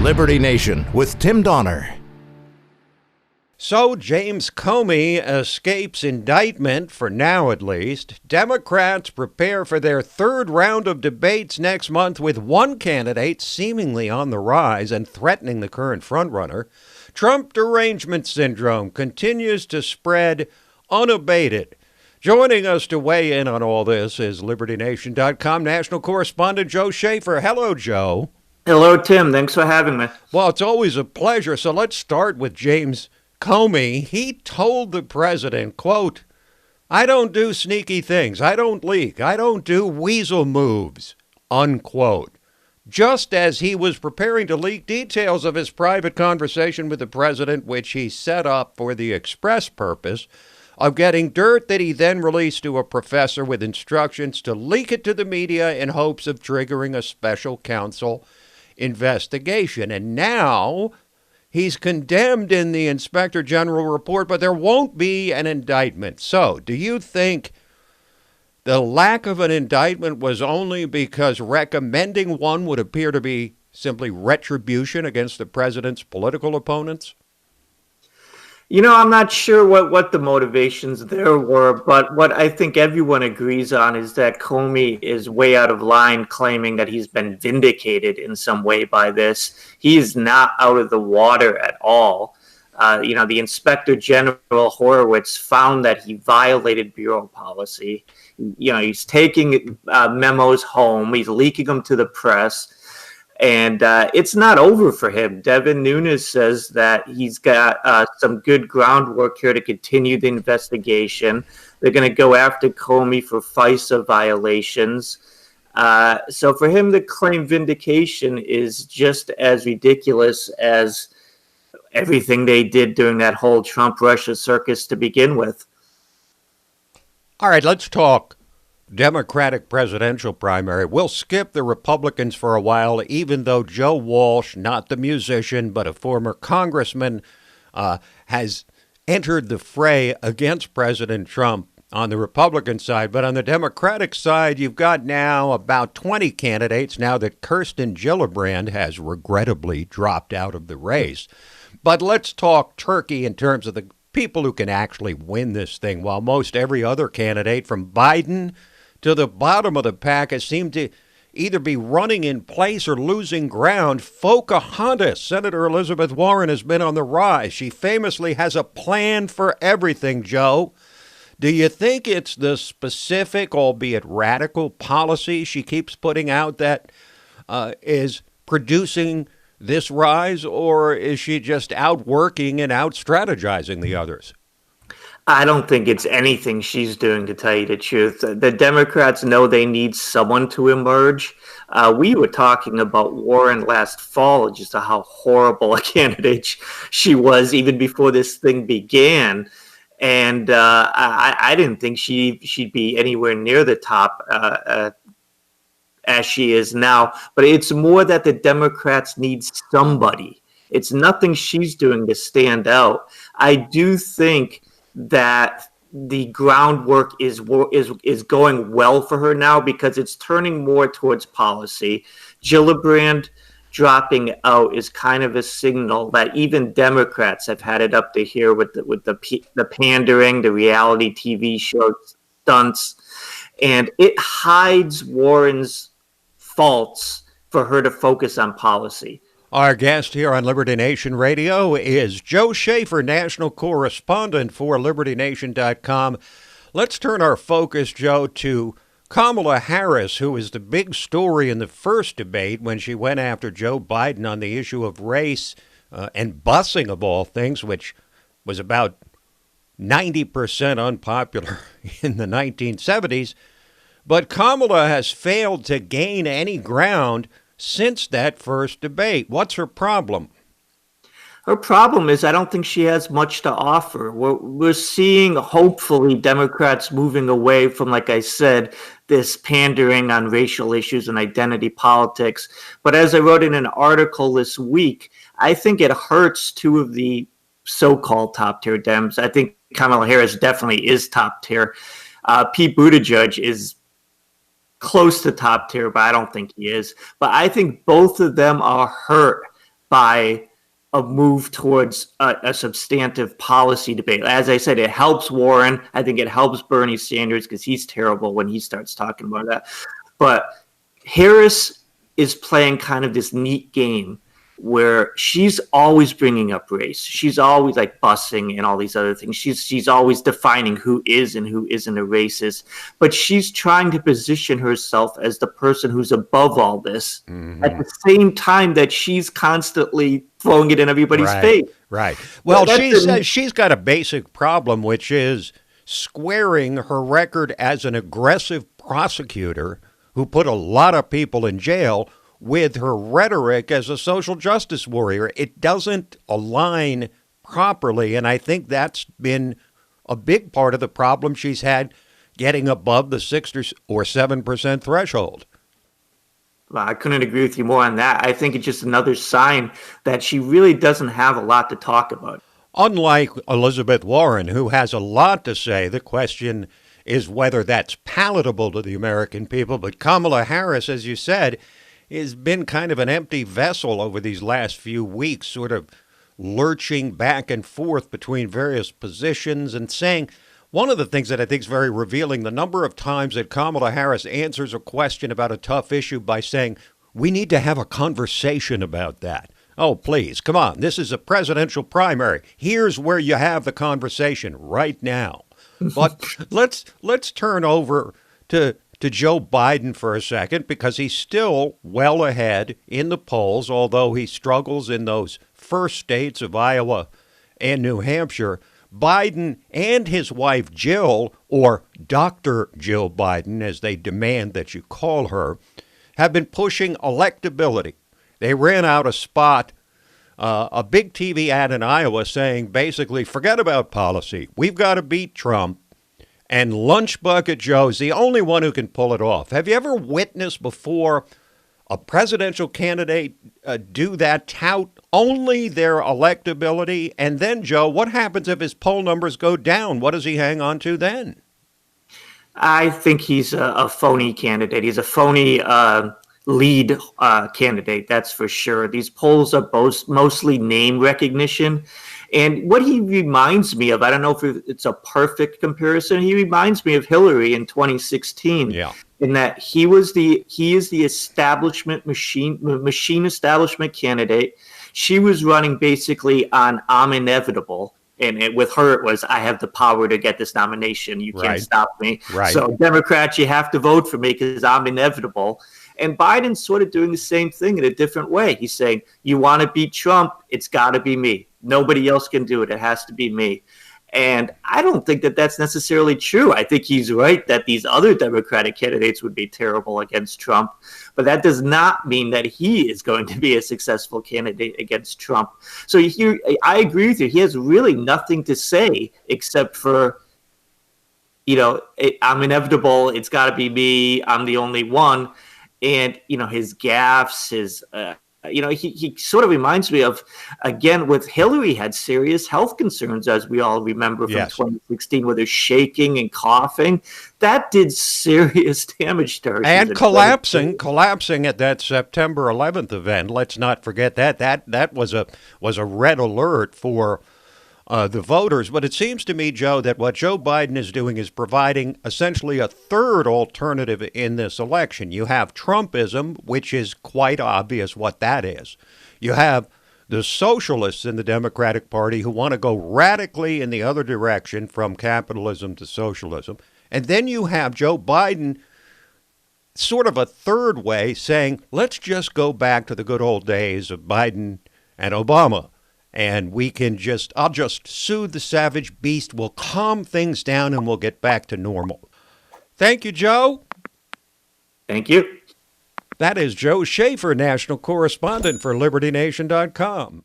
Liberty Nation with Tim Donner. So James Comey escapes indictment, for now at least. Democrats prepare for their third round of debates next month with one candidate seemingly on the rise and threatening the current frontrunner. Trump derangement syndrome continues to spread unabated. Joining us to weigh in on all this is LibertyNation.com national correspondent Joe Schaeffer. Hello, Joe. Hello, Tim. Thanks for having me. Well, it's always a pleasure. So let's start with James Comey. He told the president, quote, "I don't do sneaky things. I don't leak. I don't do weasel moves," unquote. Just as he was preparing to leak details of his private conversation with the president, which he set up for the express purpose of getting dirt that he then released to a professor with instructions to leak it to the media in hopes of triggering a special counsel investigation. And now he's condemned in the Inspector General report, but there won't be an indictment. So do you think the lack of an indictment was only because recommending one would appear to be simply retribution against the president's political opponents? You know, I'm not sure what the motivations there were, but what I think everyone agrees on is that Comey is way out of line claiming that he's been vindicated in some way by this. He is not out of the water at all. The Inspector General Horowitz found that he violated bureau policy. He's taking memos home. He's leaking them to the press. And it's not over for him. Devin Nunes says that he's got some good groundwork here to continue the investigation. They're going to go after Comey for FISA violations. So for him to claim vindication is just as ridiculous as everything they did during that whole Trump-Russia circus to begin with. All right, let's talk Democratic presidential primary. We'll skip the Republicans for a while, even though Joe Walsh, not the musician, but a former congressman, has entered the fray against President Trump on the Republican side. But on the Democratic side, you've got now about 20 candidates now that Kirsten Gillibrand has regrettably dropped out of the race. But let's talk turkey in terms of the people who can actually win this thing. While most every other candidate, from Biden to the bottom of the pack, has seemed to either be running in place or losing ground, Pocahontas, Senator Elizabeth Warren, has been on the rise. She famously has a plan for everything, Joe. Do you think it's the specific, albeit radical, policy she keeps putting out that is producing this rise, or is she just outworking and out-strategizing the others? I don't think it's anything she's doing, to tell you the truth. The Democrats know they need someone to emerge. We were talking about Warren last fall, just how horrible a candidate she was even before this thing began. And I didn't think she'd be anywhere near the top as she is now. But it's more that the Democrats need somebody. It's nothing she's doing to stand out. I do think that the groundwork is going well for her now because it's turning more towards policy. Gillibrand dropping out is kind of a signal that even Democrats have had it up to here with the pandering, the reality TV show stunts, and it hides Warren's faults for her to focus on policy. Our guest here on Liberty Nation Radio is Joe Schaeffer, national correspondent for LibertyNation.com. Let's turn our focus, Joe, to Kamala Harris, who is the big story in the first debate when she went after Joe Biden on the issue of race and busing, of all things, which was about 90% unpopular in the 1970s. But Kamala has failed to gain any ground since that first debate. What's her problem? Her problem is I don't think she has much to offer. We're seeing, hopefully, Democrats moving away from, like I said, this pandering on racial issues and identity politics. But as I wrote in an article this week, I think it hurts two of the so-called top-tier Dems. I think Kamala Harris definitely is top tier. Pete Buttigieg is close to top tier, but I don't think he is. But I think both of them are hurt by a move towards a substantive policy debate. As I said, it helps Warren. I think it helps Bernie Sanders because he's terrible when he starts talking about that. But Harris is playing kind of this neat game where she's always bringing up race. She's always like busing and all these other things. She's always defining who is and who isn't a racist. But she's trying to position herself as the person who's above all this at the same time that she's constantly throwing it in everybody's face. Right. Well, she's got a basic problem, which is squaring her record as an aggressive prosecutor who put a lot of people in jail with her rhetoric as a social justice warrior. It doesn't align properly, and I think that's been a big part of the problem she's had getting above the 6 or 7% threshold. Well, I couldn't agree with you more on that. I think it's just another sign that she really doesn't have a lot to talk about. Unlike Elizabeth Warren, who has a lot to say, the question is whether that's palatable to the American people. But Kamala Harris, as you said, has been kind of an empty vessel over these last few weeks, sort of lurching back and forth between various positions and saying one of the things that I think is very revealing, the number of times that Kamala Harris answers a question about a tough issue by saying, we need to have a conversation about that. Oh, please, come on. This is a presidential primary. Here's where you have the conversation right now. But let's turn over to Joe Biden for a second, because he's still well ahead in the polls, although he struggles in those first states of Iowa and New Hampshire. Biden and his wife Jill, or Dr. Jill Biden, as they demand that you call her, have been pushing electability. They ran out a spot, a big TV ad in Iowa saying basically, forget about policy. We've got to beat Trump. And Lunch Bucket Joe's the only one who can pull it off. Have you ever witnessed before a presidential candidate do that, tout only their electability? And then, Joe, what happens if his poll numbers go down? What does he hang on to then? I think he's a phony candidate. He's a phony lead candidate, that's for sure. These polls are mostly name recognition. And what he reminds me of, I don't know if it's a perfect comparison, he reminds me of Hillary in 2016. Yeah. In that he is the establishment machine establishment candidate. She was running basically on I'm inevitable. And with her, it was, I have the power to get this nomination. You can't stop me. Right. So Democrats, you have to vote for me because I'm inevitable. And Biden's sort of doing the same thing in a different way. He's saying, you want to beat Trump, it's got to be me. Nobody else can do it. It has to be me. And I don't think that that's necessarily true. I think he's right that these other Democratic candidates would be terrible against Trump. But that does not mean that he is going to be a successful candidate against Trump. So I agree with you. He has really nothing to say except for, I'm inevitable. It's got to be me. I'm the only one. And, his gaffes, he sort of reminds me of, again, with Hillary had serious health concerns, as we all remember from 2016, where they're shaking and coughing. That did serious damage to her. And collapsing at that September 11th event. Let's not forget that. That was a red alert for the voters. But it seems to me, Joe, that what Joe Biden is doing is providing essentially a third alternative in this election. You have Trumpism, which is quite obvious what that is. You have the socialists in the Democratic Party who want to go radically in the other direction from capitalism to socialism. And then you have Joe Biden sort of a third way saying, let's just go back to the good old days of Biden and Obama. And I'll just soothe the savage beast. We'll calm things down and we'll get back to normal. Thank you, Joe. Thank you. That is Joe Schaeffer, national correspondent for LibertyNation.com.